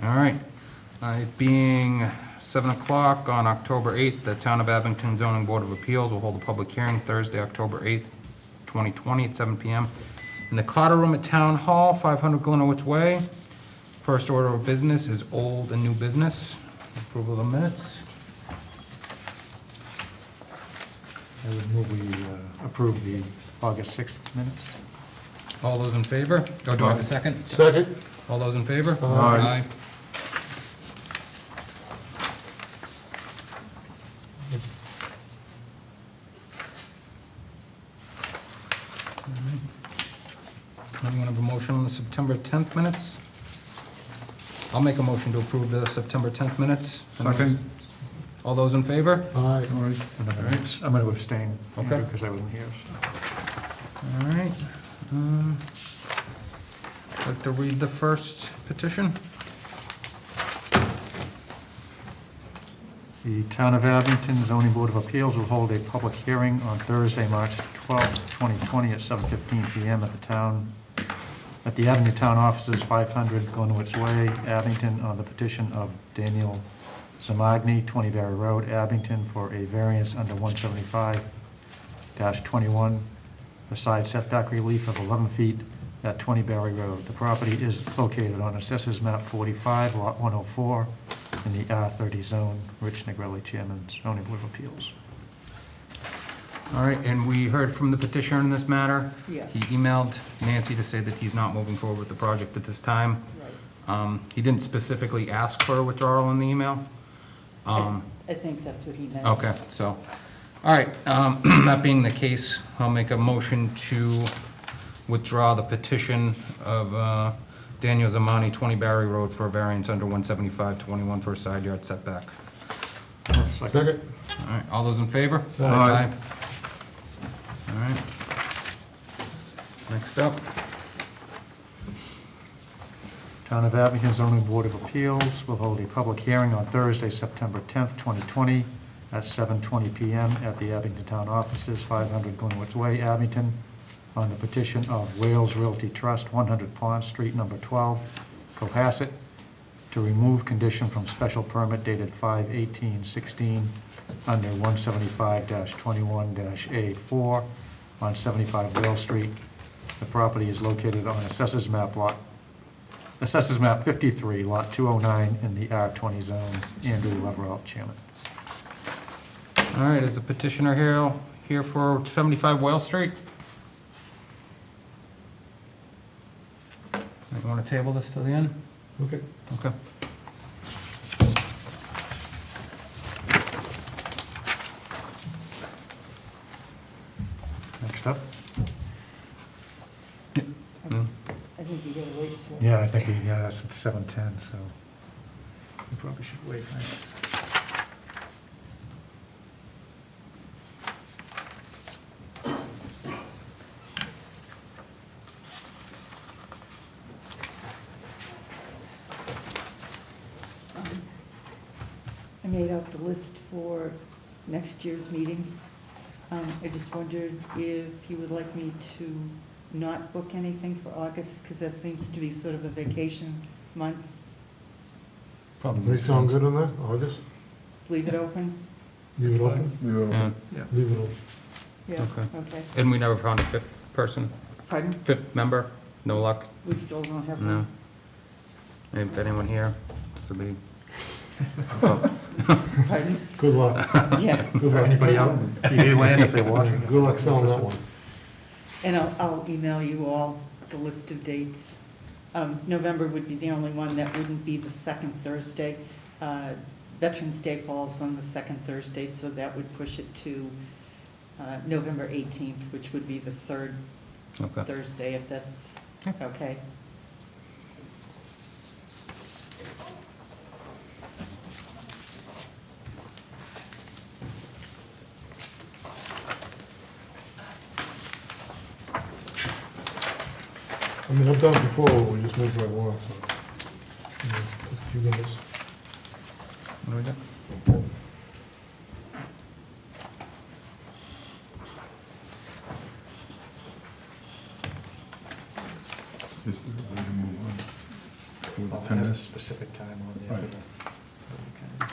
All right. It being 7 o'clock on October 8th, the Town of Abington Zoning Board of Appeals will hold a public hearing Thursday, October 8th, 2020 at 7 PM in the Carter Room at Town Hall, 500 Glenowitz Way. First order of business is old and new business. Approval of the minutes. I would move we approve the August 6th minutes. All those in favor? Or do I have a second? Second. All those in favor? Aye. Anyone have a motion on the September 10th minutes? I'll make a motion to approve the September 10th minutes. Second. All those in favor? Aye. I'm going to abstain Okay. because I wasn't here. So. All right. I'd like to read the first petition. The Town of Abington Zoning Board of Appeals will hold a public hearing on Thursday, March 12th, 2020 at 7:15 PM at the Abington Town Offices, 500 Glenowitz Way, Abington, on the petition of Daniel Zamagni, 20 Barry Road, Abington, for a variance under 175-21, the side setback relief of 11 feet at 20 Barry Road. The property is located on Assessors Map 45, Lot 104, in the R30 zone. Rich Negrelli, Chairman, Zoning Board of Appeals. All right, and we heard from the petitioner in this matter. Yeah. He emailed Nancy to say that he's not moving forward with the project at this time. Right. He didn't specifically ask for a withdrawal in the email. I think that's what he meant. Okay, so, all right, that being the case, I'll make a motion to withdraw the petition of Daniel Zamani, 20 Barry Road, for a variance under 175-21 for a side yard setback. Second. All right, all those in favor? Aye. All right. Next up. Town of Abington Zoning Board of Appeals will hold a public hearing on Thursday, September 10th, 2020, at 7:20 PM at the Abington Town Offices, 500 Glenowitz Way, Abington, on the petition of Wales Realty Trust, 100 Pond Street, number 12, Cohasset, to remove condition from special permit dated 5/18/16 under 175-21-A4 on 75 Wales Street. The property is located on Assessors Map 53, Lot 209, in the R20 zone. Andrew Leverell, Chairman. All right, is the petitioner here for 75 Wales Street? You want to table this till the end? Okay. Okay. Next up? No? I think you gotta wait till. Yeah, I think that's at 7:10, so we probably should wait. Right? I made out the list for next year's meetings. I just wondered if you would like me to not book anything for August, because that seems to be sort of a vacation month. Probably. Everybody sound good on that, August? Leave it open? Leave it open? Yeah, Leave it open. Yeah, Okay. okay. and we never found a fifth person, Pardon? fifth member? No luck? We still don't have No? one. If anyone here wants to be... Pardon? Good luck. Yeah, Good luck. Anybody out in PA land if they're watching? Good luck selling that one. and I'll email you all the list of dates. November would be the only one that wouldn't be the second Thursday. Veterans Day falls on the second Thursday, so that would push it to November 18th, which would be the third Okay. Thursday, if that's okay. I mean, I've done it before, we just make what I want, so. Just a few minutes. What do we got? This is the way to move on. for the Oh, it 10 has a minutes. specific time on there. Right. Okay.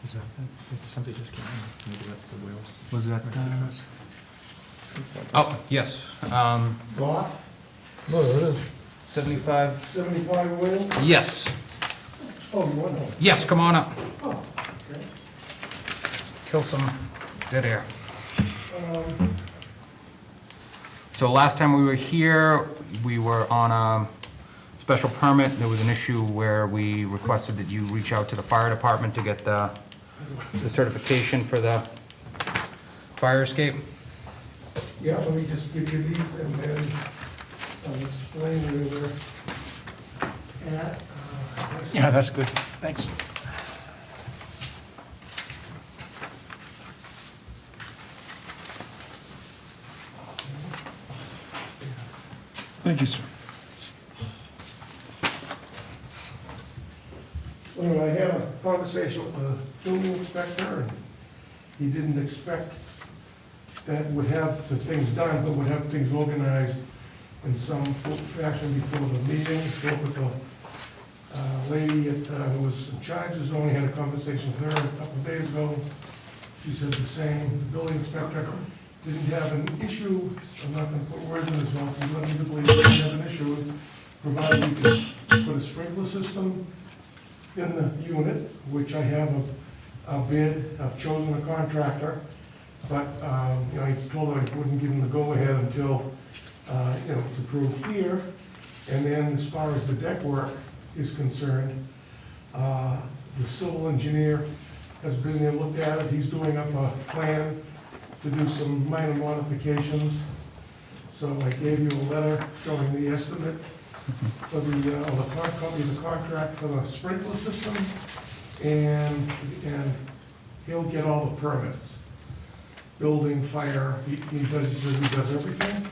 Is that, somebody just came in, maybe that's the wheels. Was that, oh, yes, Goff, No, there it is. 75, 75 Whale. yes, Oh, you want to? yes, come on up, Oh, okay. kill some dead air. Um, So last time we were here, we were on a special permit. There was an issue where we requested that you reach out to the fire department to get the certification for the fire escape. Yeah, let me just give you these and then I'll explain where we're at. Yeah, that's good, thanks. Thank you, sir. Well, I had a conversation with the building inspector, and he didn't expect that would have the things done, but would have things organized in some fashion before the meeting. Spoke with the lady who was in charge of zoning, had a conversation with her a couple of days ago. She said the same. The building inspector didn't have an issue, I'm not gonna put words in his mouth, he led me to believe he didn't have an issue, provided we could put a sprinkler system in the unit, which I have a bid, I've chosen a contractor, but, you know, I told her I wouldn't give him the go-ahead until, you know, it's approved here. And then as far as the deck work is concerned, the civil engineer has been there, looked at it, he's doing up a plan to do some minor modifications. So I gave you a letter showing the estimate for copy of the contract for the sprinkler system, and he'll get all the permits. Building, fire, he does everything.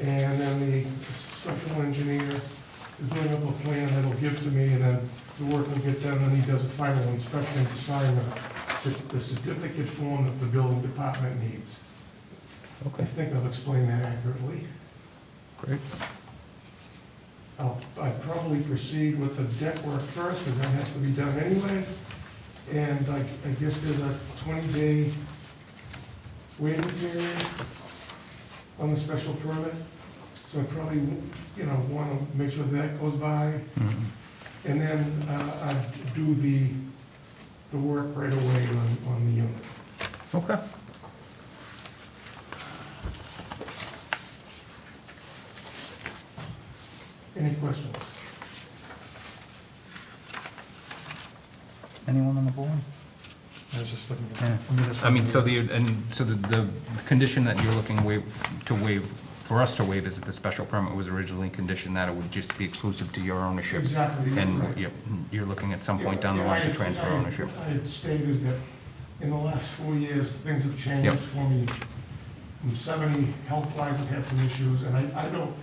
And then the structural engineer is doing up a plan that he'll give to me, and then the work will get done, and he does a final inspection to sign the certificate form that the building department needs. I think I've explained that accurately. Great. I'd probably proceed with the deck work first, because that has to be done anyway. And I guess there's a 20-day waiting period on the special permit. So I probably, you know, want to make sure that goes by. And then I'd do the work right away on the unit. Okay. Any questions? Anyone on the board? I was just looking at. Yeah. I mean, so the condition that you're looking to waive, for us to waive, is that the special permit was originally conditioned that it would just be exclusive to your ownership. Exactly. And right. you're looking at some point down the line to transfer ownership. I had stated that in the last 4 years, things have changed Yep. for me. I'm 70, health-wise, I've had some issues, and I don't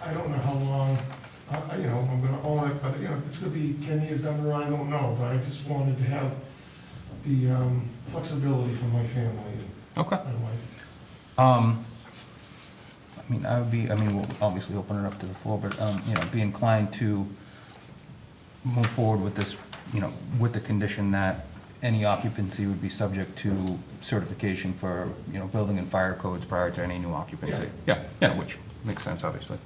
know how long, you know, I'm gonna own it, but, you know, it's gonna be 10 years down the road, I don't know, but I just wanted to have the flexibility for my family and Okay. my wife. I mean, we'll obviously open it up to the floor, but, you know, be inclined to move forward with this, you know, with the condition that any occupancy would be subject to certification for, building and fire codes prior to any new occupancy. Yeah, which makes sense, obviously.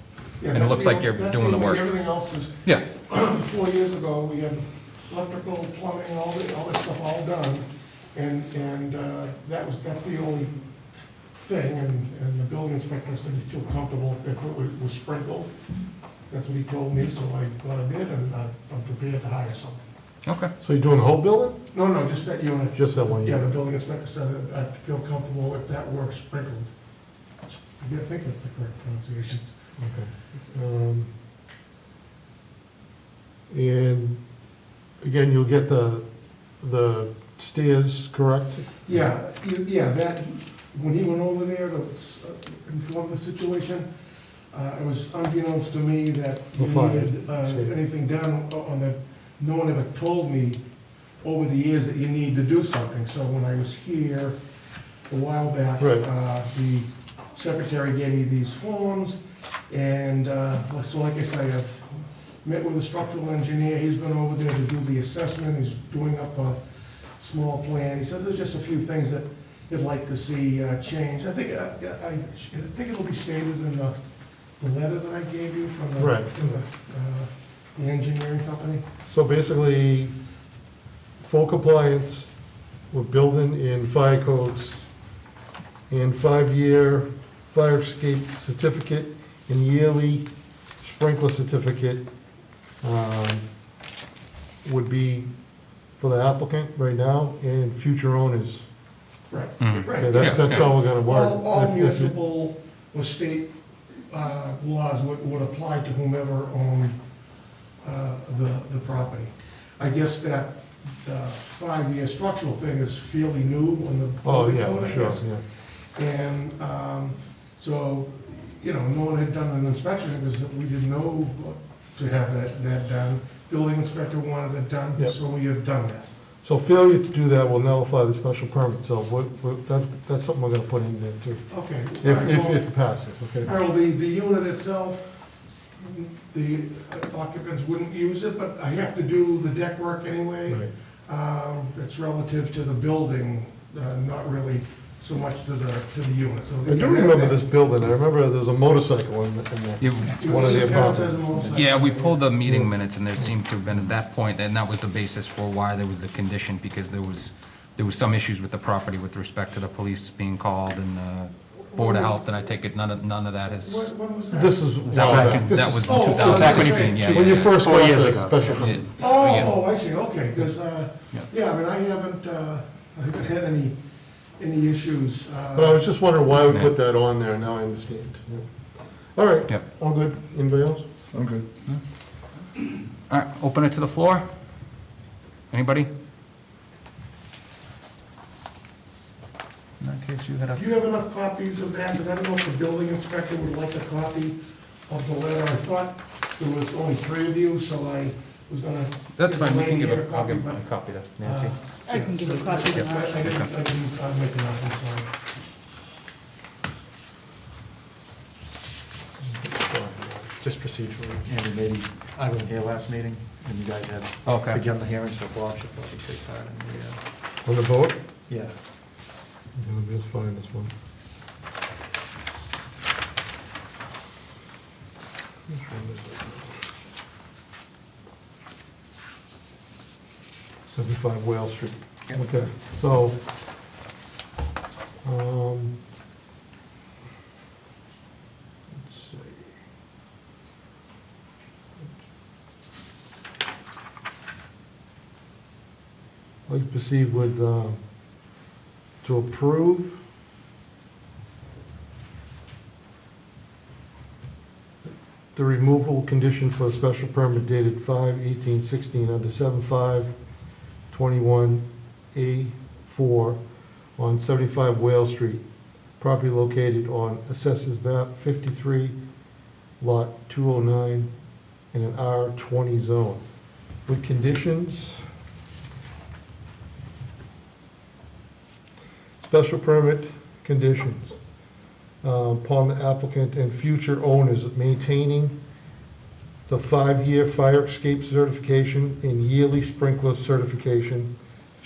Yeah, And it that's looks the- like you're that's doing the only- work. Everything else is, Yeah, 4 years ago, we had electrical, plumbing, all that stuff all done, and that's the only thing, and the building inspector said he felt comfortable if it was sprinkled. That's what he told me, so I got a bid, and I'm prepared to hire someone. okay. So you're doing the whole building? No, just that unit. Just that one Yeah, unit? the building inspector said that I'd feel comfortable if that were sprinkled. I think that's the correct pronunciation. Okay. And again, you'll get the stairs, correct? Yeah, that, when he went over there to inform the situation, it was unbeknownst to me that he The fire, needed anything done on the, no one ever told me over the years that you need to do something. So when I was here a while back, Right. The secretary gave me these forms, and so like I say, I've met with a structural engineer, he's been over there to do the assessment, he's doing up a small plan. He said there's just a few things that he'd like to see changed. I think it'll be stated in the letter that I gave you from Right. the engineering company. So basically, full compliance with building and fire codes, and 5-year fire escape certificate, and yearly sprinkler certificate would be for the applicant right now and future owners. Right, Mhm. right. Okay, that's how we're gonna work. All If- if you- municipal or state laws would apply to whomever owned the property. I guess that 5-year structural thing is fairly new on the Oh, building yeah, code, I sure, guess. yeah. And so, no one had done an inspection because we didn't know to have that done. Building inspector wanted it done, Yep. so we have done that. So failure to do that will nullify the special permit, so that's something we're gonna put in there too, Okay. if, All right, if well, it passes, okay? Harold, the unit itself, the occupants wouldn't use it, but I have to do the deck work anyway. Right. It's relative to the building, not really so much to the unit, so. I do remember this building, I remember there was a motorcycle in You- one of the It counts as a apartments. motorcycle. Yeah, we pulled the meeting minutes, and there seemed to have been at that point, and that was the basis for why there was the condition, because there was some issues with the property with respect to the police being called and Board of Health, and I take it none of that is, When was that? This is. that was in Oh, 2016, yeah, When you yeah. first 4 got years the ago. special Yeah. permit. Oh, I see, okay, because, Yeah. yeah, I mean, I haven't had any issues. But I was just wondering why we Yeah. put that on there, now I understand. Yeah. All right, Yep. all good, anybody else? I'm good. All right, open it to the floor. Anybody? In that case, you had Do you have enough copies of that? Because I don't know if the building inspector would like a copy of the letter. I thought there was only 3 of you, so I was gonna. That's fine, we can give Elaine here I'll give but, a copy to Nancy. I can give you a copy I tomorrow. didn't make enough, I'm sorry. Just procedurally, Andy, maybe, I wasn't here last meeting, and you guys had Okay. begun the hearing, so Bob should probably take part in the, On the vote? yeah. Yeah, we'll find this one. Which one is it? 75 Whale Street. Okay, so, let's see. Let's proceed with, to approve the removal condition for a special permit dated 5/18/16 under 7521A4 on 75 Whale Street, property located on Assessors Map 53, Lot 209, in an R20 zone, with conditions. Special permit conditions upon the applicant and future owners maintaining the 5-year fire escape certification and yearly sprinkler certification,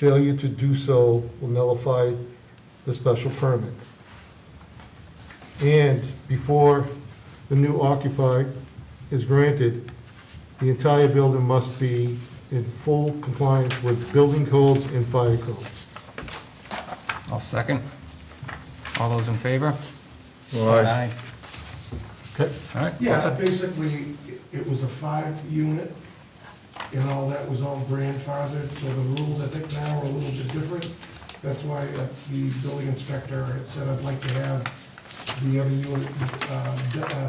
Failure to do so will nullify the special permit. And before the new occupier is granted, the entire building must be in full compliance with building codes and fire codes. I'll second. All those in favor? Okay? All right. Yeah, basically, it was a 5-unit, and all that was all grandfathered, so the rules, I think, now are a little bit different. That's why the building inspector had said, I'd like to have the other unit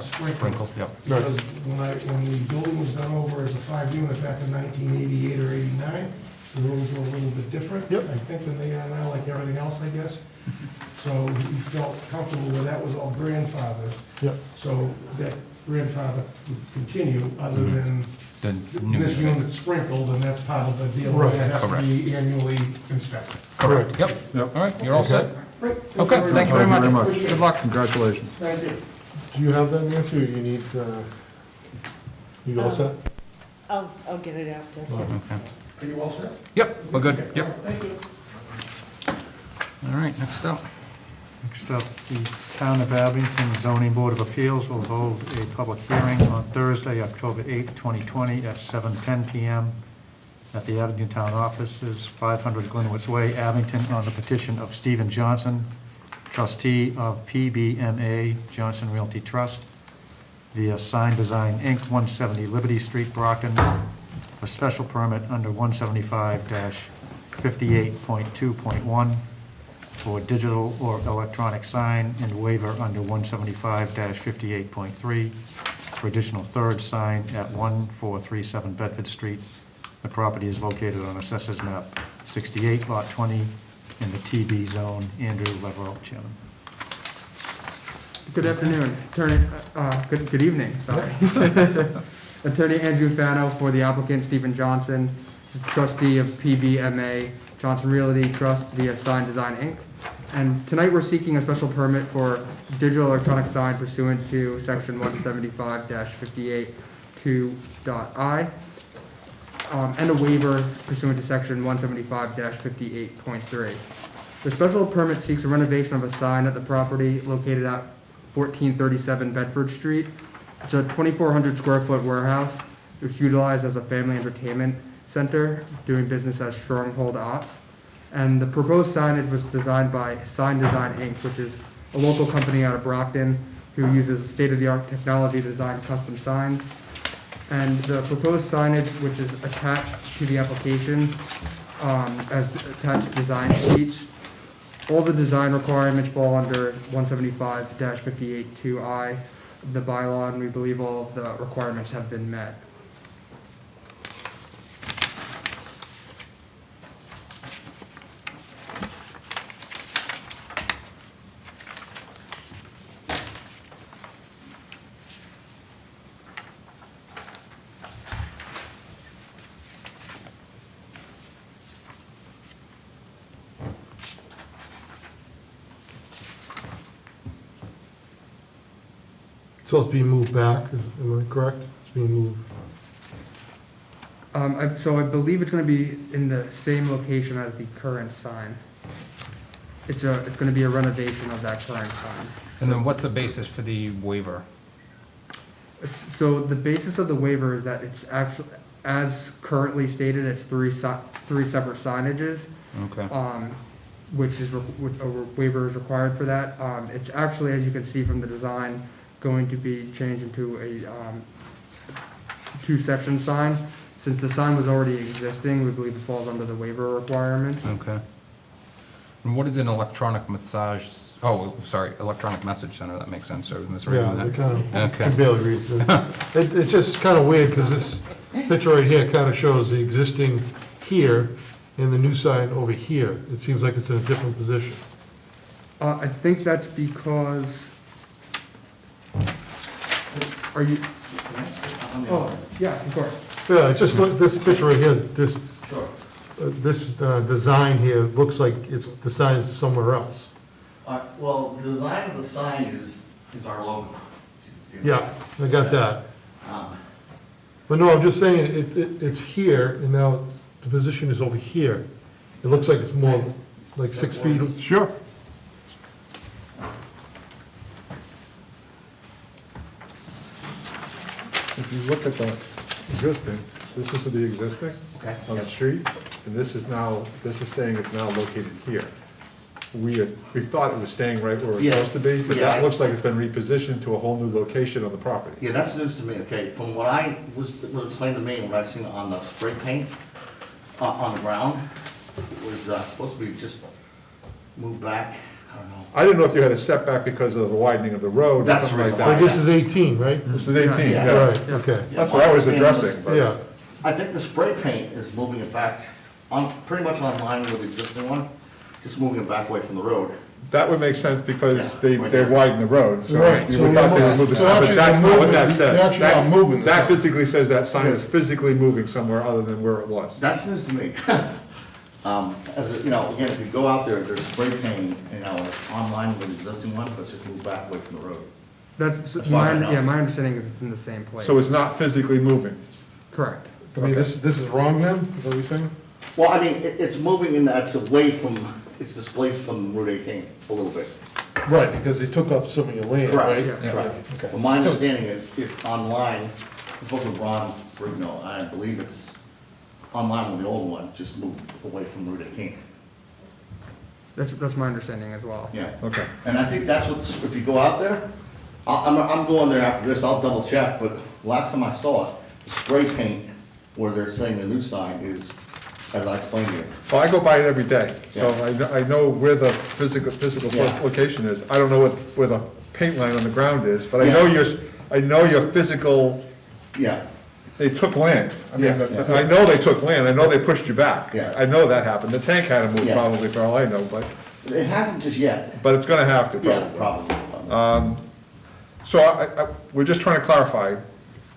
sprinkled. Sprinkled, yep. Because when the building was done over as a 5-unit back in 1988 or 89, the rules were a little bit different. Yep. I think than they are now, like everything else, I guess. So he felt comfortable where that was all grandfathered. Yep. So that grandfather would continue, other than The new this unit. unit sprinkled, and that's part of the deal. Right. That has to Correct. be annually inspected. Correct, yep. All right, you're all set? Right. Okay, thank you very much. Appreciate it. Good luck. Congratulations. Thank you. Do you have that, Nancy, or you need, you all set? I'll get it after. Okay. Are you all set? Yep, we're good, yep. Thank you. All right, next up. Next up, the Town of Abington Zoning Board of Appeals will hold a public hearing on Thursday, October 8th, 2020, at 7:10 PM at the Abington Town Offices, 500 Glenwood's Way, Abington, on the petition of Stephen Johnson, trustee of PBMA Johnson Realty Trust, via Sign Design, Inc., 170 Liberty Street, Brockton, for special permit under 175-58.2.1 for digital or electronic sign, and waiver under 175-58.3 for additional third sign at 1437 Bedford Street. The property is located on Assessors Map 68, Lot 20, in the TB zone. Andrew Leverell, Chairman. Good afternoon, Attorney, good evening, sorry. Attorney Andrew Fano for the applicant Stephen Johnson, trustee of PBMA Johnson Realty Trust via Sign Design, Inc. And tonight we're seeking a special permit for digital electronic sign pursuant to section 175-58(2.I), and a waiver pursuant to section 175-58.3. The special permit seeks a renovation of a sign at the property located at 1437 Bedford Street. It's a 2,400 square foot warehouse, which is utilized as a family entertainment center, doing business as Stronghold Ops. And the proposed signage was designed by Sign Design, Inc., which is a local company out of Brockton who uses state-of-the-art technology to design custom signs. And the proposed signage, which is attached to the application as attached design sheets, all the design requirements fall under 175-58(2.I), the bylaw, and we believe all of the requirements have been met. So it's being moved back, am I correct? It's being moved, So I believe it's going to be in the same location as the current sign. It's going to be a renovation of that current sign. And then what's the basis for the waiver? So the basis of the waiver is that it's actually, as currently stated, it's three separate signages, Okay. which a waiver is required for that. It's actually, as you can see from the design, going to be changed into a two-section sign. Since the sign was already existing, we believe it falls under the waiver requirements. Okay. And what is an electronic massage, electronic message center, that makes sense, so yeah, misreading they that. kind of, Okay. can barely read it. It's just kind of weird, because this picture right here kind of shows the existing here and the new sign over here. It seems like it's in a different position. I think that's because, are you? Oh, yes, of course. Yeah, it's just like this picture right here, this design here looks like the sign's somewhere else. Well, the design of the sign is our logo. As you can see on Yeah, I got that. Um, But no, I'm just saying, it's here, and now the position is over here. It looks like it's more, like 6 feet. Sure. If you look at the existing, this is the existing Okay. on the street, and this is saying it's now located here. We thought it was staying right where it's Yeah. supposed to be, but Yeah. that looks like it's been repositioned to a whole new location on the property. Yeah, that's news to me, okay, from what was explained to me, what I've seen on the spray paint, on the ground, it was, supposed to be just moved back, I don't know. I didn't know if you had a setback because of the widening of the road or That's something like the But that. this is 18, right? This is 18, Yeah. yeah. Right, okay. That's what I was addressing, but. Yeah, I think the spray paint is moving it back, pretty much on line with the existing one, just moving it back away from the road. That would make sense because Yeah, they right they there. widened the road, so Right, you so would thought they you're would move the so sign, but actually that's they're not what moving- that they're says. actually not moving the That sign. physically says that sign is physically moving somewhere other than where it was. That's news to me. As, again, if you go out there, there's spray paint, and it's online with the existing one, but it's just moved back away from the road. That's, As far as I know. yeah, my understanding is it's in the same place. So it's not physically moving. Correct. I mean, this is wrong then, is that what you're saying? Well, I mean, it's moving in that it's away from, it's displaced from Route 18 a little bit. Right, because they took up some of your land, Correct, right? yeah. correct. Okay. Well, my understanding is it's online, I spoke with Ron Ferrigno, I believe it's online with the old one, just moved away from Route 18. That's my understanding as well. Yeah. Okay. And I think that's what, if you go out there, I'm going there after this, I'll double check, but last time I saw it, the spray paint where they're saying the new sign is, as I explained to you. Well, I go by it every day, so Yeah. I know where the physical Yeah. location is. I don't know where the paint line on the ground is, but I Yeah. know your physical, Yeah, they took land. I mean, Yeah. I know they took land, I know they pushed you back. Yeah. I know that happened. The tank had to move Yeah. probably for all I know, it hasn't just yet. but it's gonna have to Yeah, probably. probably. So we're just trying to clarify,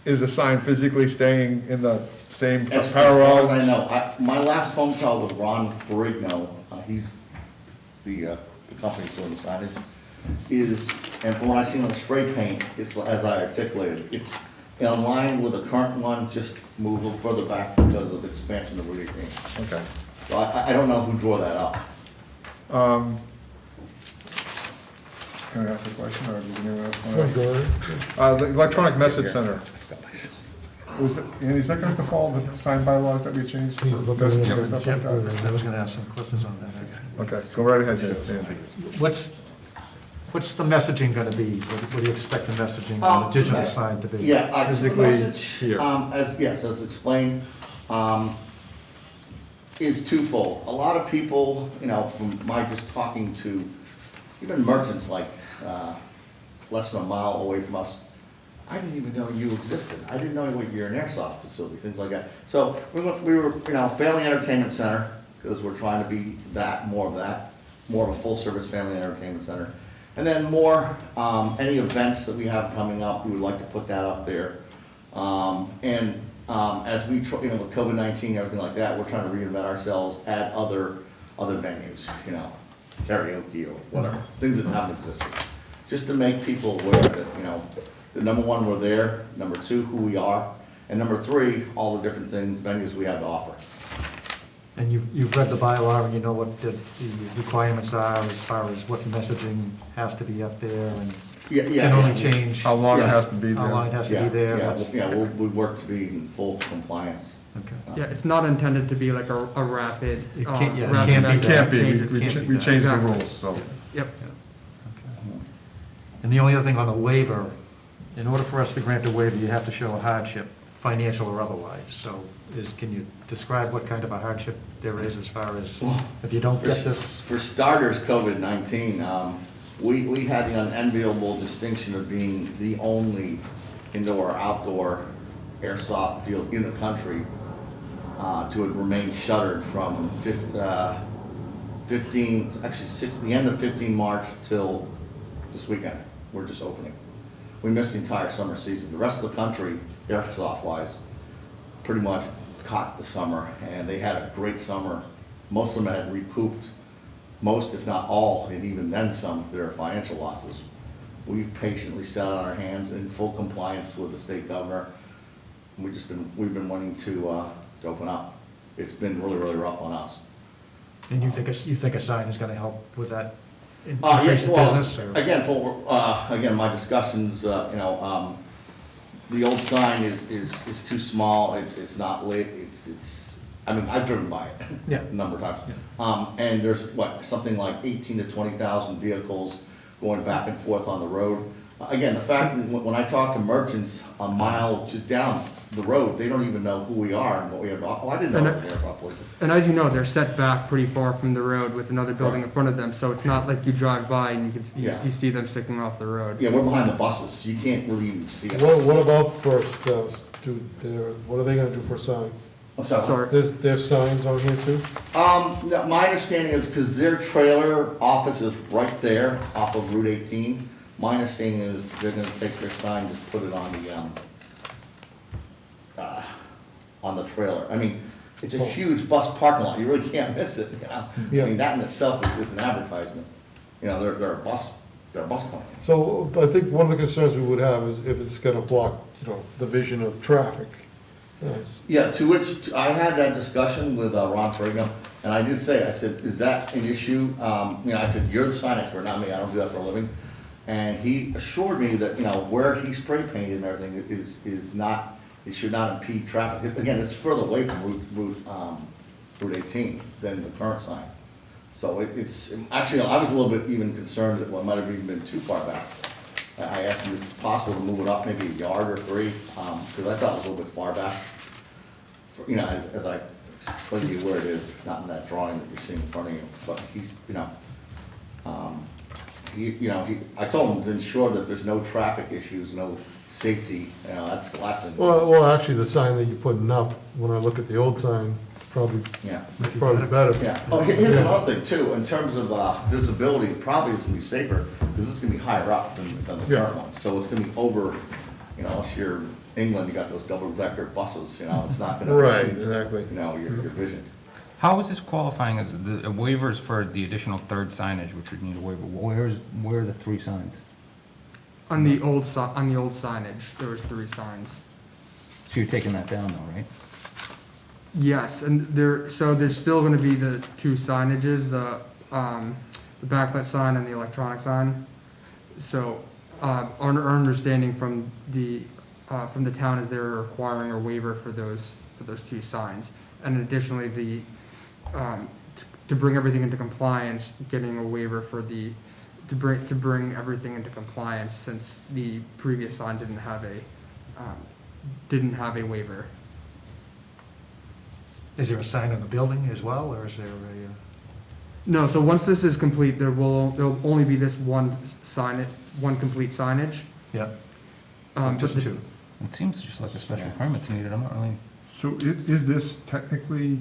is the sign physically staying in the same As far as parallel? I know, my last phone call with Ron Ferrigno, he's the company doing the signage, is, and from what I seen on the spray paint, it's as I articulated, it's in line with the current one, just move a little further back because of the expansion of Route 18. Okay. So I don't know who drew that up. Can I ask a question, or does anyone else Go want to? ahead. The electronic message center, is that going to follow the sign bylaws that we changed? He's looking at Message it. and stuff like that? I was gonna ask some questions on that, actually. Okay, go right ahead, Andy. What's the messaging gonna be? What do you expect the messaging on the digital sign to be? Yeah, the Physically message, here. as explained, is twofold. A lot of people, from my just talking to even merchants like less than a mile away from us, I didn't even know you existed. I didn't know you're an airsoft facility, things like that. So we were, family entertainment center, because we're trying to be more of a full-service family entertainment center. And then more, any events that we have coming up, we would like to put that up there. As we, with COVID-19 and everything like that, we're trying to reinvent ourselves, add other venues, karaoke or whatever, things that haven't existed. Just to make people aware that, that number one, we're there, number two, who we are, and number three, all the different things, venues we have to offer. And you've read the bylaw and you know what the requirements are as far as what messaging has to be up there and can only change How long it Yeah. has to be how long it there? has to be there. We work to be in full compliance. Okay. Yeah, it's not intended to be like a rapid. It can't- yeah, it rapid can't be. It message can't be, changes. we can't be we done. changed the Exactly. rules, so. Yep. And the only other thing on the waiver, in order for us to grant a waiver, you have to show a hardship, financial or otherwise. So can you describe what kind of a hardship there is as far as, if you don't get this? For starters, COVID-19, we had the unenviable distinction of being the only indoor-outdoor airsoft field in the country to remain shuttered from the end of 15 March till this weekend. We're just opening. We missed the entire summer season. The rest of the country, airsoft-wise, pretty much caught the summer, and they had a great summer. Most of them had recouped most, if not all, and even then some, their financial losses. We've patiently sat on our hands in full compliance with the state governor. We've been wanting to open up. It's been really, really rough on us. And you think a sign is gonna help with that? Yes, Increase the well, business, or? again, my discussions, the old sign is too small, it's not lit, I mean, I've driven by it Yeah. a number of times. And there's, something like 18 to 20,000 vehicles going back and forth on the road. Again, the fact, when I talk to merchants a mile down the road, they don't even know who we are and what we have, I didn't know we were there, please. And as you know, they're set back pretty far from the road with another building in front of them, so it's not like you drive by and Yeah. you see them sticking off the road. Yeah, we're behind the buses, you can't really even see us. What about first, what are they gonna do for a sign? I'm sorry. Sorry. There's signs on here too? No, my understanding is, because their trailer office is right there off of Route 18, my understanding is they're gonna take their sign, just put it on the trailer. I mean, it's a huge bus parking lot, you really can't miss it, you know? Yeah. I mean, that in itself is an advertisement. You know, they're a bus company. So I think one of the concerns we would have is if it's gonna block, the vision of traffic. Yes. Yeah, to which, I had that discussion with Ron Ferrigno, and I did say, I said, is that an issue? I said, you're the sign expert, not me, I don't do that for a living. And he assured me that, where he spray painted and everything is not, it should not impede traffic. Again, it's further away from Route 18 than the current sign. So it's, actually, I was a little bit even concerned that it might have even been too far back. I asked him if it's possible to move it up maybe a yard or three, because I thought it was a little bit far back. As I explained to you where it is, not in that drawing that you're seeing in front of you, but he's, I told him to ensure that there's no traffic issues, no safety, that's the last thing. Well, actually, the sign that you're putting up, when I look at the old sign, Yeah. it's probably better. Yeah. Oh, here's another thing too, in terms of visibility, probably it's gonna be safer, because this is gonna be higher up than the current one. So it's gonna be over, unless you're England, you got those double-decker buses, it's not gonna. Right, exactly. Your vision. How is this qualifying as the waivers for the additional third signage, which would need a waiver? Where are the three signs? On the old signage, there was 3 signs. So you're taking that down though, right? Yes, and there's still gonna be the 2 signages, the backlit sign and the electronic sign. So, our understanding from the town is they're requiring a waiver for those 2 signs. And additionally, to bring everything into compliance, getting a waiver for to bring everything into compliance, since the previous sign didn't have a waiver. Is there a sign on the building as well, or is there a? No, so once this is complete, there'll only be this one complete signage. Yeah. But Just the- 2. It seems just like a special permit's needed, I'm not really. So is this technically,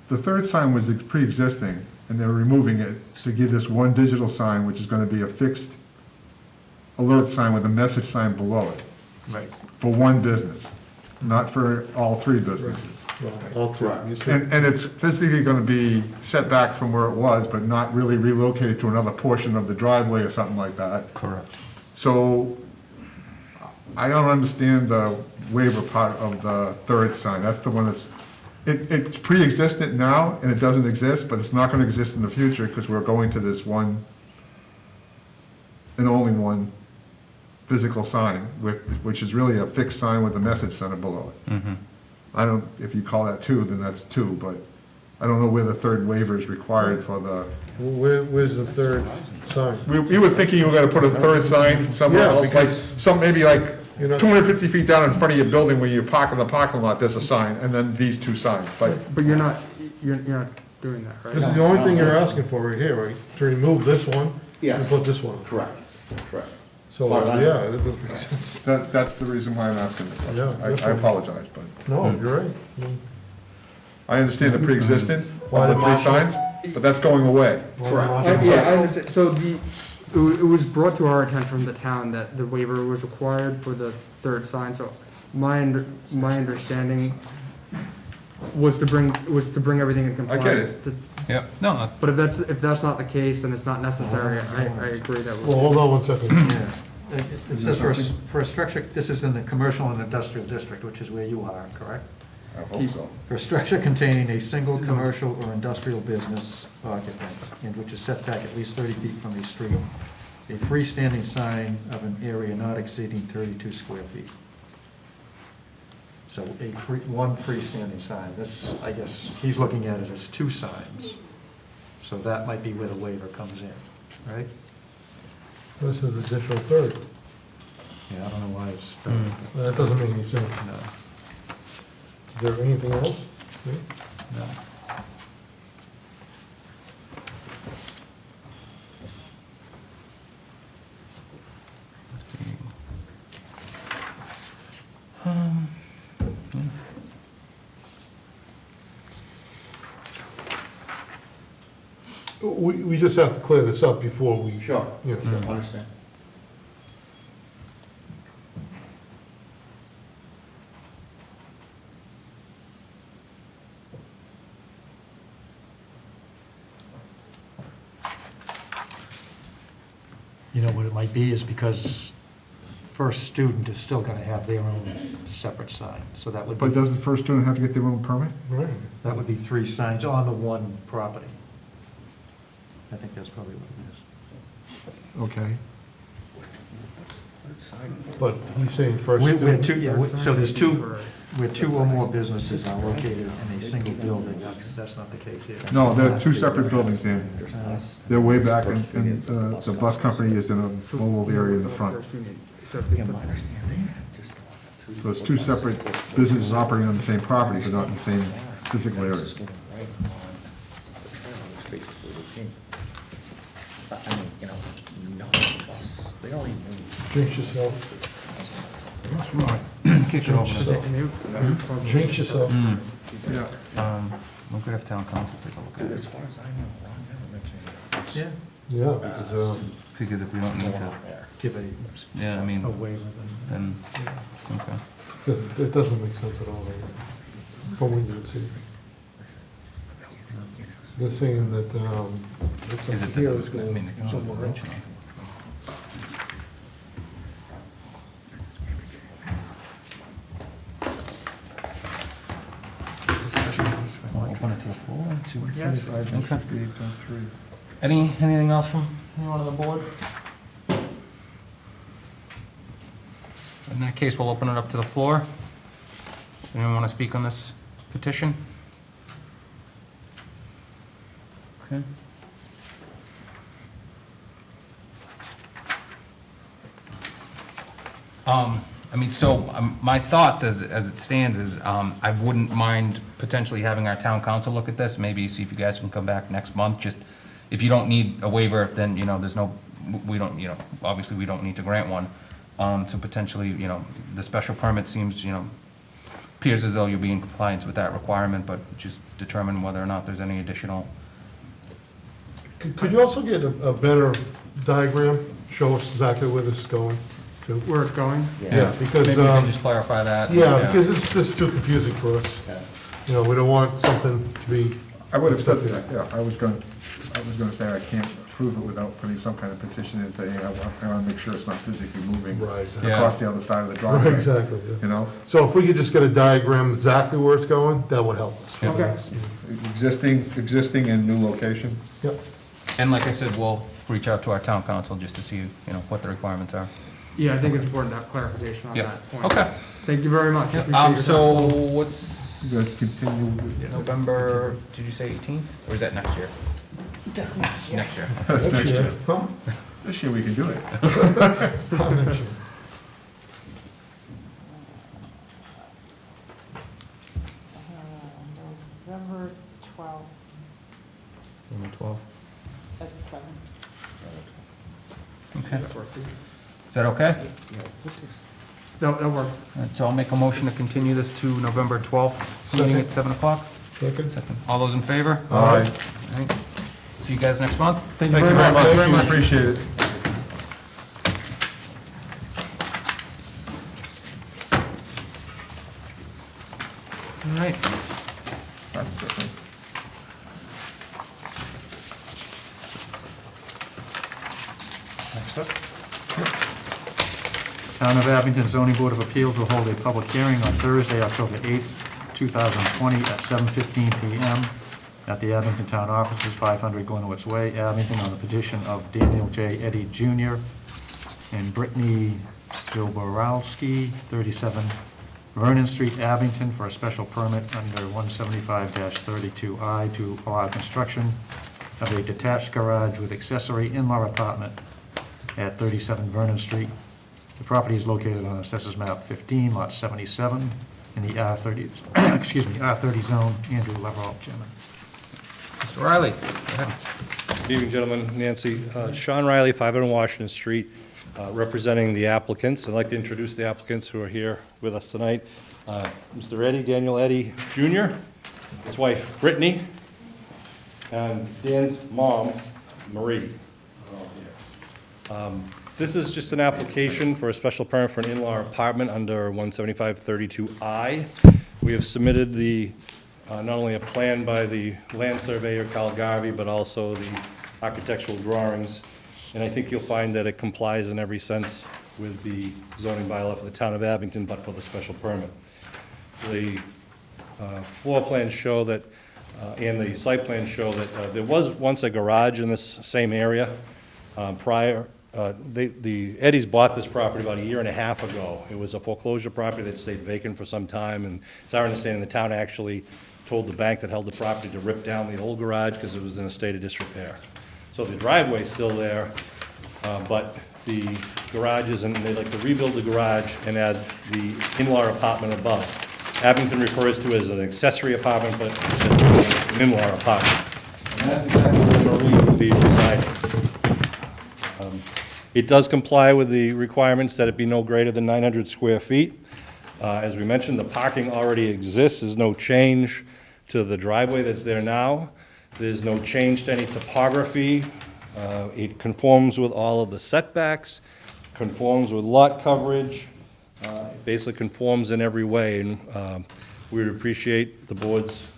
the third sign was pre-existing, and they're removing it to give this one digital sign, which is gonna be a fixed alert sign with a message sign below it, Right. for one business, not for all 3 businesses. All three. And it's physically gonna be set back from where it was, but not really relocated to another portion of the driveway or something like that. Correct. So I don't understand the waiver part of the third sign. That's the one it's pre-existent now, and it doesn't exist, but it's not gonna exist in the future, because we're going to this one and only one physical sign, which is really a fixed sign with a message center below it. Mm-hmm. I don't, if you call that 2, then that's 2, but I don't know where the third waiver is required for the, Where's the third sign? we were thinking you were gonna put a third sign somewhere Yeah, else, like, because- maybe like You're not- 250 feet down in front of your building where you park in the parking lot, there's a sign, and then these 2 signs, but But you're not doing that, right? This is the only thing you're asking for right here, right? To remove this one Yes. and put this one. Correct. So, Far as I know. yeah, that doesn't make sense. that's the reason why I'm asking the question. Yeah, I apologize, but No, you're right. I understand the pre-existent Why of the the 3 marshal? signs, but that's going away. Correct. Yeah, I understand. So it was brought to our attention from the town that the waiver was required for the third sign, so my understanding was to bring everything in I compliance. get it. Yep, no, But if that's not the case, and it's not necessary, I agree that Well, hold on one second. Yeah. It says for a structure, this is in the commercial and industrial district, which is where you are, correct? I hope so. For a structure containing a single commercial or industrial business occupant, and which is set back at least 30 feet from the street, a freestanding sign of an area not exceeding 32 square feet. So one freestanding sign, this, I guess, he's looking at it as two signs. So that might be where the waiver comes in, right? This is additional third. Yeah, I don't know why it's, That doesn't make any sense. no, Is there anything else? no. We just have to clear this up before we. Sure, Yeah. sure, understand. You know what it might be is because first student is still gonna have their own separate sign, so that would But be, doesn't first student have to get their own permit? Right. that would be three signs on the one property. I think that's probably what it Okay. But he's saying is. first We're student. two, yeah, so there's two, where two or more businesses are located in a single building, that's not the case here. No, they're two separate buildings then. They're way back and the bus company is in a mobile area in the front. So it's two separate businesses operating on the same property, but not in the same physical area. I mean, you know, no bus, they don't even. Jinx yourself. Kick it over. Jinx yourself. Yeah. We'll go have town council take a look at As it, far as I know, Ron never mentioned it. Yeah, Yeah, because, because if we don't need to, give a yeah, I mean, waiver then. then, okay. because it doesn't make sense at all. From what you see. They're saying that, this Is up it, here the- is I going mean, it's not somewhere else. original. We'll open it to the floor and see what it says. Okay. Anything else from anyone on the board? In that case, we'll open it up to the floor. Anyone want to speak on this petition? Okay. I mean, so, my thoughts as it stands is, I wouldn't mind potentially having our town council look at this, maybe see if you guys can come back next month, just, if you don't need a waiver, then, you know, there's no, we don't, you know, obviously, we don't need to grant one. So potentially, you know, the special permit seems, you know, appears as though you'll be in compliance with that requirement, but just determine whether or not there's any additional. Could you also get a better diagram, show us exactly where this is going to? Where it's going? Yeah, because, Maybe you can just clarify that. yeah, because it's just too confusing for us. Yeah. You know, we don't want something to be. I would have said that, yeah, I was gonna say I can't approve it without putting some kind of petition in saying, I wanna make sure it's not physically moving Right, exactly. Yeah. across the other side of the Right, driveway. exactly. yeah. You know, So if we could just get a diagram exactly where it's going, that would help us. Yeah. Okay. existing and new location. Yep. And like I said, we'll reach out to our town council just to see, you know, what the requirements are. Yeah, I think it's important to have clarification on Yep. that point. Okay. Thank you very much. I appreciate your So time. what's You're gonna continue, November, did you say 18th? Or is that next year? Next year. Next year. that's next year. Huh? This year we can do it. Next year. November 12th November 12th. at 7. Okay. Does that work for you? Is that okay? That'll work. All right, so I'll make a motion to continue this to November 12th, meeting at 7 o'clock. Second? Second. All those in favor? All right. All right. See you guys next month. Thank you very much. Appreciate it. All right. That's different. Next up. Town of Abington Zoning Board of Appeals will hold a public hearing on Thursday, October 8th, 2020, at 7:15 PM at the Abington Town Offices, 500 Glenwood's Way, Abington, on the petition of Daniel J. Eddy Jr. and Brittany Zilborowski, 37 Vernon Street, Abington, for a special permit under 175-32I to allow construction of a detached garage with accessory in-law apartment at 37 Vernon Street. The property is located on Assessors Map 15, Lot 77, in the R30, excuse me, R30 zone. Andrew Leverall, Chairman. Mr. Riley, go ahead. Good evening, gentlemen. Nancy. Sean Riley, 500 Washington Street, representing the applicants. I'd like to introduce the applicants who are here with us tonight. Mr. Eddy, Daniel Eddy Jr., his wife Brittany, and Dan's mom, Marie. This is just an application for a special permit for an in-law apartment under 175-32I. We have submitted the not only a plan by the land surveyor, Carl Garvey, but also the architectural drawings. And I think you'll find that it complies in every sense with the zoning bylaw for the town of Abington, but for the special permit. The floor plans show that, and the site plans show that there was once a garage in this same area prior. The Eddies bought this property about 1.5 years ago. It was a foreclosure property that stayed vacant for some time, and it's our understanding the town actually told the bank that held the property to rip down the old garage because it was in a state of disrepair. So the driveway's still there, but the garage isn't, and they'd like to rebuild the garage and add the in-law apartment above. Abington refers to it as an accessory apartment, but it's an in-law apartment. And that's exactly where Marie will be residing. It does comply with the requirements that it be no greater than 900 square feet. As we mentioned, the parking already exists. There's no change to the driveway that's there now. There's no change to any topography. It conforms with all of the setbacks, conforms with lot coverage. It basically conforms in every way, and we would appreciate the board's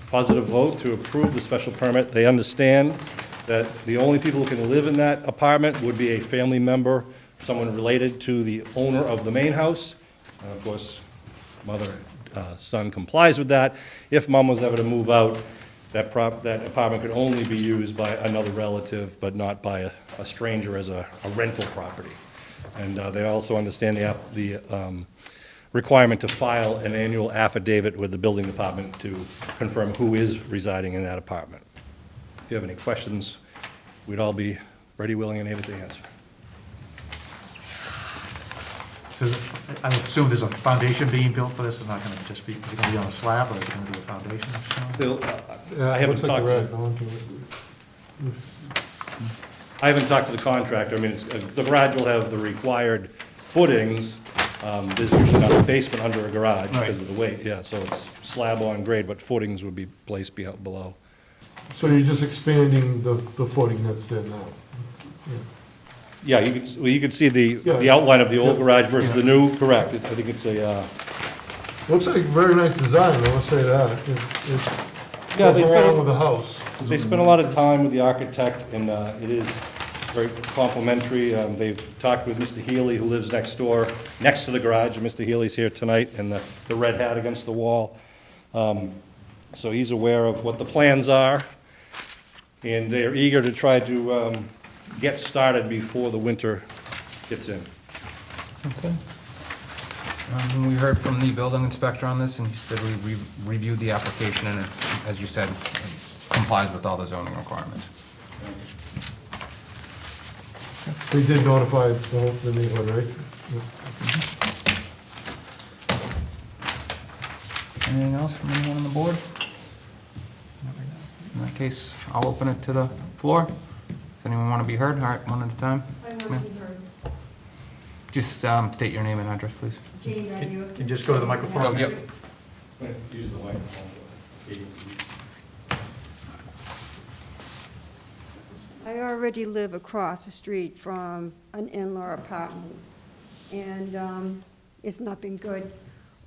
positive vote to approve the special permit. They understand that the only people who can live in that apartment would be a family member, someone related to the owner of the main house. And of course, son complies with that. If mom was ever to move out, that apartment could only be used by another relative, but not by a stranger as a rental property. And they also understand the requirement to file an annual affidavit with the building department to confirm who is residing in that apartment. If you have any questions, we'd all be ready, willing, and able to answer. I would assume there's a foundation being built for this. It's not going to just be, is it going to be on a slab, or is it going to be a foundation? I haven't Looks like talked a to, red onto it. I haven't talked to the contractor. I mean, the garage will have the required footings. There's usually not a basement under a garage because of the weight, yeah, so it's slab on grade, but footings would be placed below. So you're just expanding the footing that's there now? Yeah, you could see the Yeah. outline of the old garage versus the new, correct. I think it's a, Looks like a very nice design, I must say that. It Yeah, goes along with the house. they spent a lot of time with the architect, and it is very complimentary. They've talked with Mr. Healy, who lives next door, next to the garage, and Mr. Healy's here tonight, and the red hat against the wall. So he's aware of what the plans are, and they're eager to try to get started before the winter gets in. Okay. We heard from the building inspector on this, and he said we reviewed the application, and it, as you said, complies with all the zoning requirements. They did notify the neighborhood, right? Anything else from anyone on the board? In that case, I'll open it to the floor. Does anyone want to be heard? All right, one at a time. I want to be heard. Just state your name and address, please. Jane Radios. Can you just go to the microphone? Oh, yep. Use the microphone. I already live across the street from an in-law apartment, and it's not been good.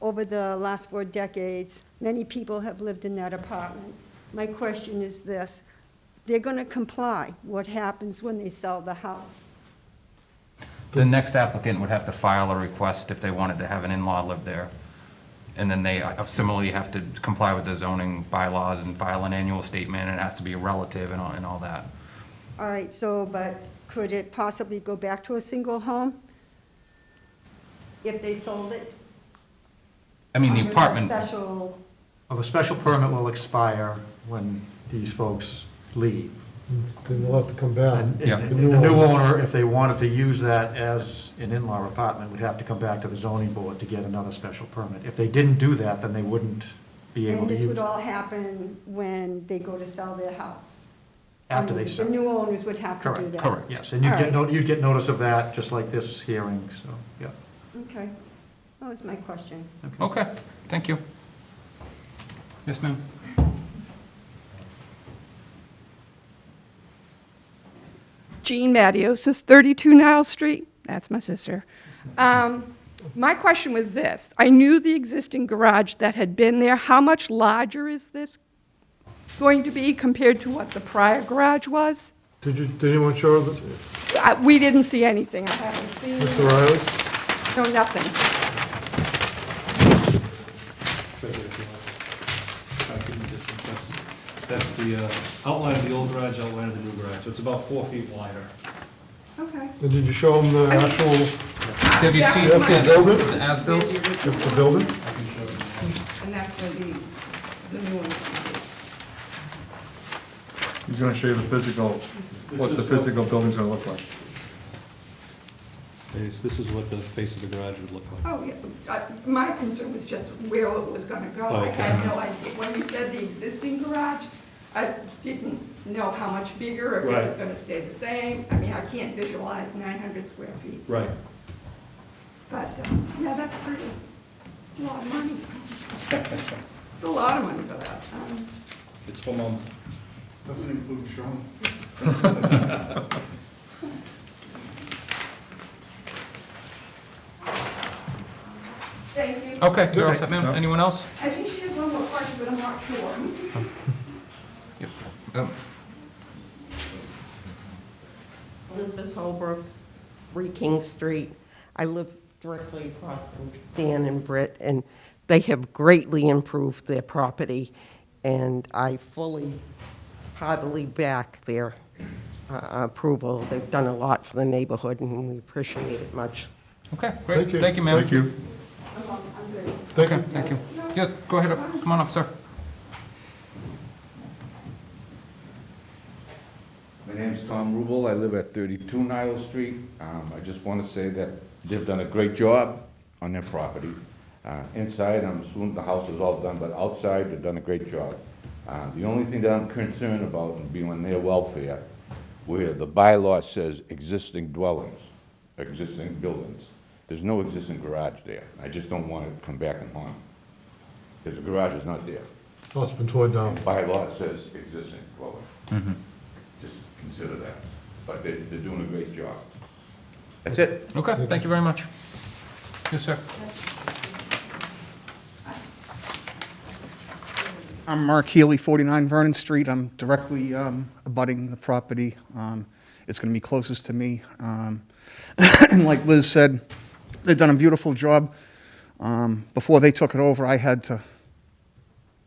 Over the last 4 decades, many people have lived in that apartment. My question is this: they're going to comply. What happens when they sell the house? The next applicant would have to file a request if they wanted to have an in-law live there. And then they similarly have to comply with the zoning bylaws and file an annual statement, and it has to be a relative and all that. All right, so, but could it possibly go back to a single home if they sold it? I mean, the Under apartment, Special, Well, the special permit will expire when these folks leave. Then they'll have to come back. And Yeah. and the new owner, if they wanted to use that as an in-law apartment, would have to come back to the zoning board to get another special permit. If they didn't do that, then they wouldn't be able and to this use would it all happen when they go to sell their house? after they sell. The new owners would have to do Correct, that? correct. Yes, and you'd All get, right. you'd get notice of that, just like this hearing, so, yeah. Okay, that was my question. Okay, thank you. Yes, ma'am? Jean Mattios, 32 Nile Street. That's my sister. My question was this. I knew the existing garage that had been there. How much larger is this going to be compared to what the prior garage was? Did anyone show the, We didn't see anything. I haven't seen, Mr. Riley? no, nothing. That's the outline of the old garage, outline of the new garage, so it's about 4 feet wider. Okay. And did you show them the actual, Have you seen the building? the as-built? The building? And that's going to be the new one. He's gonna show you the physical, what the physical building's gonna look like. This is what the face of the garage would look like. Oh, yeah. My concern was just where it was going to go. I had no idea. When you said the existing garage, I didn't know how much bigger, if it was Right. going to stay the same. I mean, I can't visualize 900 square feet. Right. But, yeah, that's pretty, a lot of money. It's a lot of money for that. It's for Mom. Doesn't include Sean. Thank you. Okay, you're all set, ma'am. Anyone else? I think she has one more question, but I'm not sure. Um, Elizabeth Holbrook, 3 King Street. I live directly across from Dan and Britt, and they have greatly improved their property, and I fully, heartily back their approval. They've done a lot for the neighborhood, and we appreciate it much. Okay, great. Thank you. Thank you, ma'am. Thank you. I'm good. Thank Okay, you. thank you. Yes, go ahead, come on up, sir. My name's Tom Rubel. I live at 32 Nile Street. I just want to say that they've done a great job on their property. Inside, I'm assuming the house is all done, but outside, they've done a great job. The only thing that I'm concerned about would be on their welfare, where the bylaw says existing dwellings, existing buildings. There's no existing garage there. I just don't want it to come back and haunt, because the garage is not there. Oh, it's been torn down. Bylaw says existing dwelling. Just consider that. But they're doing a great job. That's it. Okay, thank you very much. Yes, sir. I'm Mark Healy, 49 Vernon Street. I'm directly abutting the property. It's going to be closest to me. And like Liz said, they've done a beautiful job. Before they took it over, I had to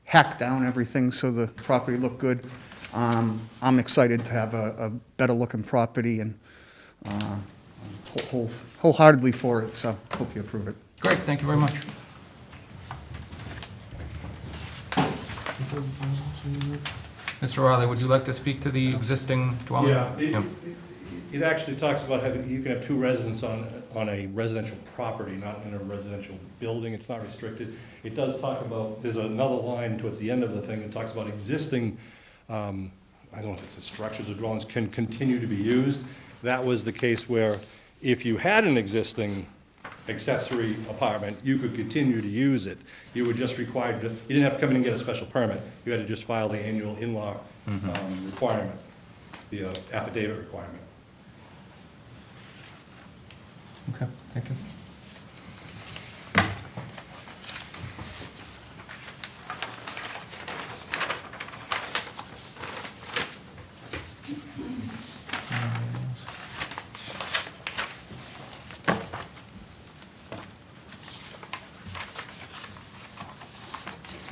hack down everything so the property looked good. I'm excited to have a better looking property and wholeheartedly for it, so hope you approve it. Great, thank you very much. Mr. Riley, would you like to speak to the existing dwelling? Yeah, it actually talks about having, you can have 2 residents on a residential property, not in a residential building. It's not restricted. It does talk about, there's another line towards the end of the thing that talks about existing, I don't know if it's structures or dwellings, can continue to be used. That was the case where if you had an existing accessory apartment, you could continue to use it. You were just required to, you didn't have to come in and get a special permit. You had to just file the annual in-law requirement, the affidavit requirement. Okay, thank you.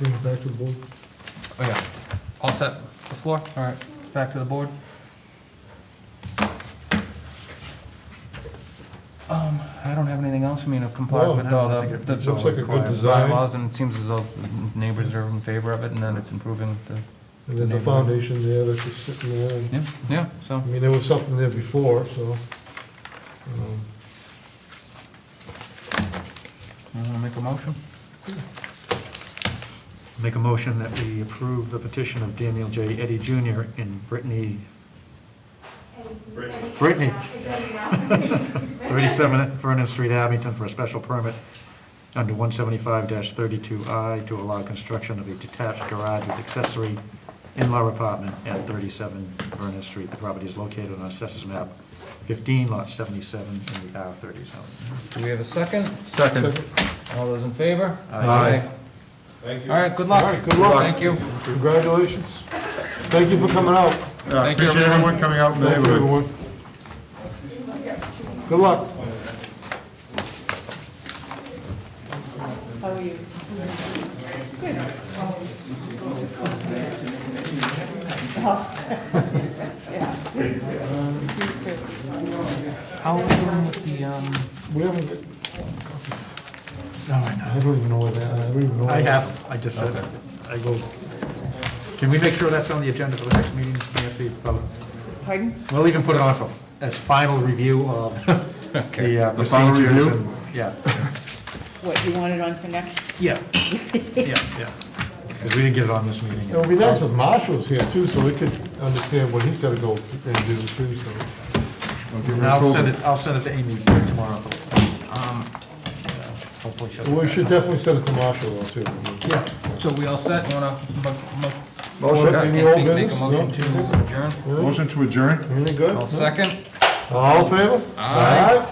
Bring it back to the board. Oh, yeah. All set, the floor? All right, back to the board. I don't have anything else. I mean, it complies No, with all I think the it's Looks like a good required. design, bylaws, and it seems as though the neighbors are in favor of it, and then it's improving the, and there's a foundation there that's just sitting there. And, yeah, yeah, so. I mean, there was something there before, so. Make a motion? Make a motion that we approve the petition of Daniel J. Eddy Jr. and Brittany. Brittany. 37 Vernon Street, Abington, for a special permit under 175-32I to allow construction of a detached garage with accessory in-law apartment at 37 Vernon Street. The property is located on Assessors Map 15, Lot 77, in the R30 zone. Do we have a second? Second. All those in favor? Aye. Thank you. All right, good luck. All right, good luck. Thank you. Congratulations. Thank you for coming out. Thank you, Appreciate everyone coming out in the Thank you, neighborhood. everyone. Good luck. How are you? How are we doing with the, We haven't, No, I know. I don't even know where that, I don't even know. I have, I just said, I will, can we make sure that's on the agenda for the next meeting, Nancy? Pardon? We'll even put it on for, as final review of the The final procedures review? and, yeah, What, you want it on for next? yeah, yeah. Because we didn't get it on this meeting. It would be nice if Marshall's here too, so we could understand what he's gotta go and do too, so. And I'll send it to Amy tomorrow. Hopefully she'll. We should definitely send it to Marshall though too. yeah, so we all set? You wanna, Motion, any old make a business? motion No? to adjourn? Anything? Motion to adjourn? Anything good? All second? All in favor? Aye.